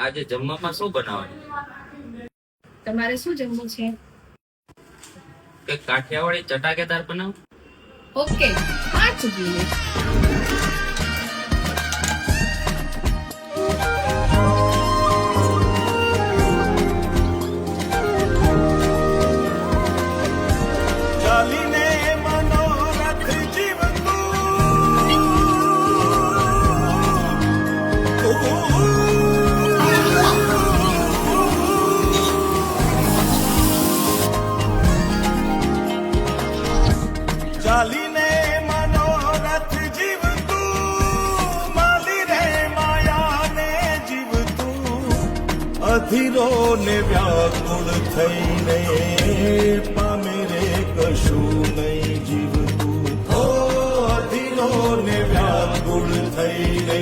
આજે જમવામાં શું બનાવવાનું? તમારે શું જમવું છે? કે કાઠિયાવાડી ચટાકેદાર બનાવ. Okay, 5 minute. ચાલીને મનોરથ જીવતું ચાલીને મનોરથ જીવતું માલી રે માયાને જીવતું અધીરો ને વ્યાકુળ થઈને પામે રે કશું નહીં જીવતું. અધીરો ને વ્યાકુળ થઈને